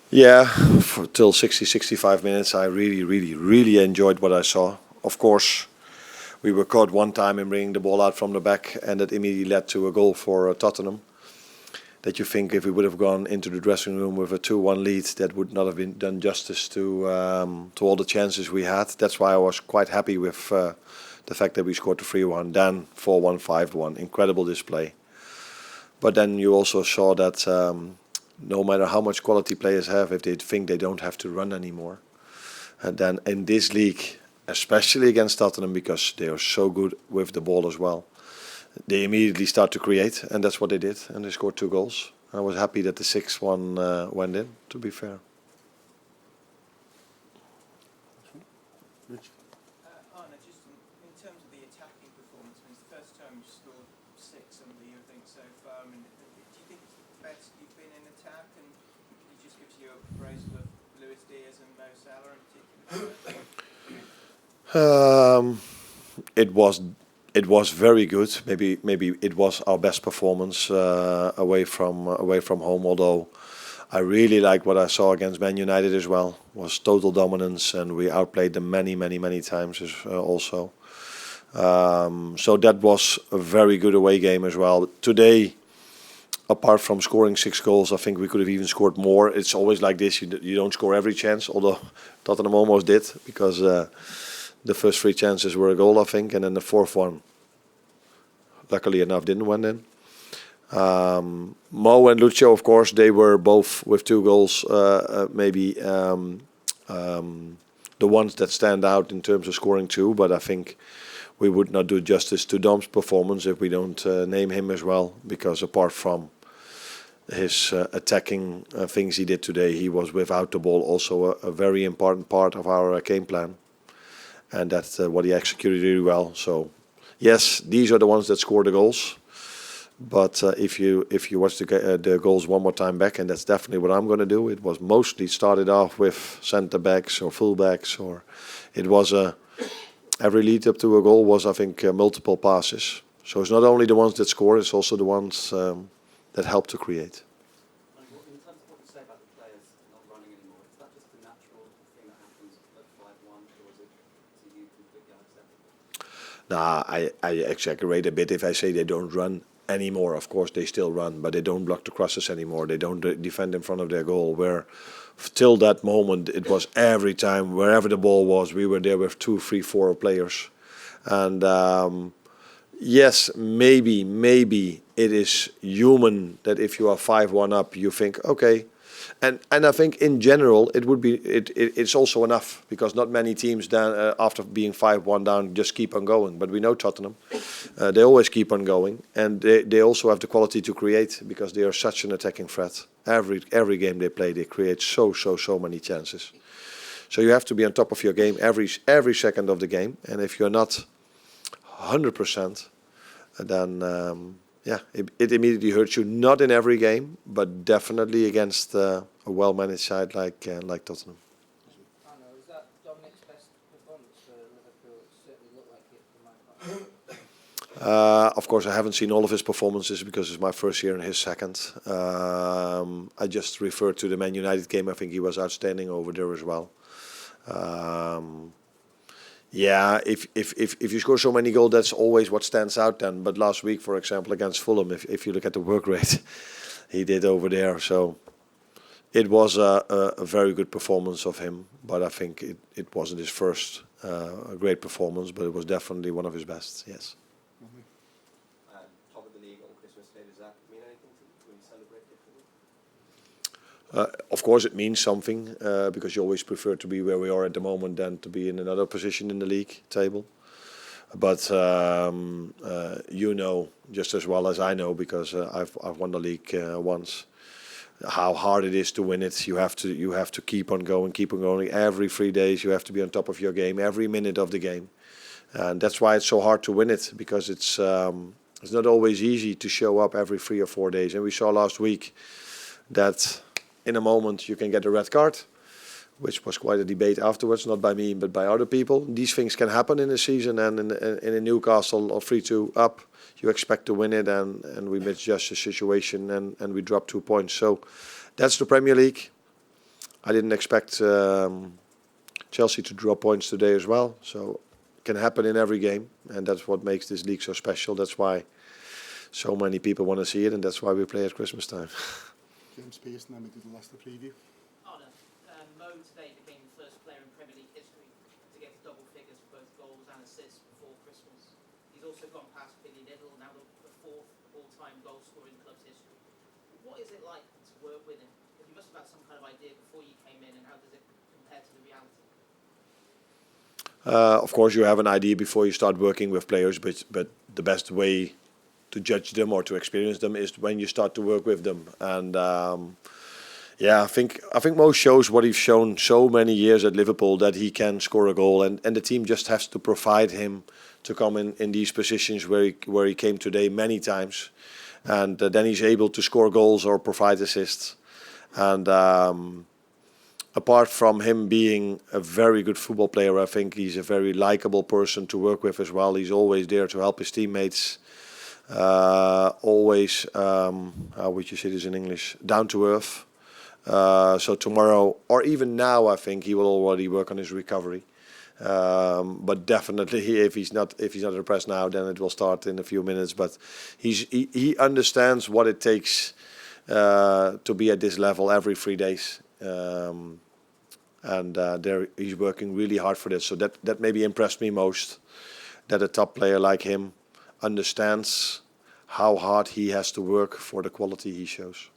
Yeah, till 60, 65 minutes, I really enjoyed what I saw. Of course, we were caught one time in bringing the ball out from the back, and that immediately led to a goal for Tottenham. That you think if we would have gone into the dressing room with a 2-1 lead, that would not have been done justice to all the chances we had. That's why I was quite happy with the fact that we scored the 3-1, then 4-1, 5-1. Incredible display. But then you also saw that no matter how much quality players have, if they think they don't have to run anymore, and then in this league, especially against Tottenham, because they are so good with the ball as well, they immediately start to create, and that's what they did, and they scored 2 goals. I was happy that the 6-1 went in, to be fair. Arne, just in terms of the attacking performance, it's the first time you scored 6 under you, I think, so far. I mean, do you think it's the best you've been in attack? And could you just give us your appraisal of Luis Diaz and Mo Salah in particular? It was very good. Maybe it was our best performance away from home. Although I really liked what I saw against Man United as well. Was total dominance, and we outplayed them many times also. So that was a very good away game as well. Today, apart from scoring 6 goals, I think we could have even scored more. It's always like this. You don't score every chance, although Tottenham almost did, because the first 3 chances were a goal, I think, and then the fourth one, luckily enough, didn't went in. Mo and Lucio, of course, they were both with 2 goals, maybe the ones that stand out in terms of scoring 2, but I think we would not do justice to Dom's performance if we don't name him as well, because apart from his attacking things he did today, he was without the ball also a very important part of our game plan, and that's what he executed really well. So yes, these are the ones that score the goals, but if you watch the goals one more time back, and that's definitely what I'm going to do, it was mostly started off with centre backs or full backs, or it was every lead up to a goal was, I think, multiple passes. So it's not only the ones that score, it's also the ones that help to create. In terms of what you say about the players not running anymore, is that just a natural thing that happens at 5-1, or is it to you completely unacceptable? Nah, I exaggerate a bit if I say they don't run anymore. Of course, they still run, but they don't block the crosses anymore. They don't defend in front of their goal. Where till that moment, it was every time, wherever the ball was, we were there with 2, 3, 4 players. And yes, maybe it is human that if you are 5-1 up, you think, okay. And I think in general it's also enough, because not many teams then after being 5-1 down just keep on going. But we know Tottenham, they always keep on going, and they also have the quality to create, because they are such an attacking threat. Every game they play, they create so many chances. So you have to be on top of your game every second of the game, and if you're not 100%, then it immediately hurts you. Not in every game, but definitely against a well-managed side like Tottenham. I know, is that Dominic's best performance for Liverpool? It certainly looked like it for my part. Of course, I haven't seen all of his performances because it's my first year and his second. I just referred to the Man United game. I think he was outstanding over there as well. Yeah, if you score so many goals, that's always what stands out then. But last week, for example, against Fulham, if you look at the work rate he did over there, so it was a very good performance of him. But I think it wasn't his first great performance, but it was definitely one of his best, yes. Top of the league on Christmas Day, does that mean anything to you when you celebrate differently? Of course, it means something, because you always prefer to be where we are at the moment than to be in another position in the league table. But you know just as well as I know, because I've won the league once, how hard it is to win it. You have to keep on going. Every 3 days you have to be on top of your game, every minute of the game, and that's why it's so hard to win it, because it's not always easy to show up every 3 or 4 days. And we saw last week that in a moment you can get a red card, which was quite a debate afterwards, not by me but by other people. These things can happen in a season, and in a Newcastle or 3-2 up, you expect to win it, and we misjudged the situation and we dropped 2 points. So that's the Premier League. I didn't expect Chelsea to draw points today as well. So it can happen in every game, and that's what makes this league so special. That's why so many people want to see it, and that's why we play at Christmas time. James Pearson, then we did the Leicester preview. Arne, Mo today became the first player in Premier League history to get double figures for both goals and assists before Christmas. He's also gone past Billy Liddell, now the fourth all-time goal scorer in the club's history. What is it like to work with him? You must have had some kind of idea before you came in, and how does it compare to the reality? Of course, you have an idea before you start working with players, but the best way to judge them or to experience them is when you start to work with them. And yeah, I think Mo shows what he's shown so many years at Liverpool, that he can score a goal, and the team just has to provide him to come in these positions where he came today many times, and then he's able to score goals or provide assists. And apart from him being a very good football player, I think he's a very likable person to work with as well. He's always there to help his teammates. Always, how would you say this in English? Down to earth. So tomorrow, or even now, I think he will already work on his recovery. But definitely, if he's not at the press now, then it will start in a few minutes. But he understands what it takes to be at this level every 3 days. And there he's working really hard for this. So that maybe impressed me most, that a top player like him understands how hard he has to work for the quality he shows.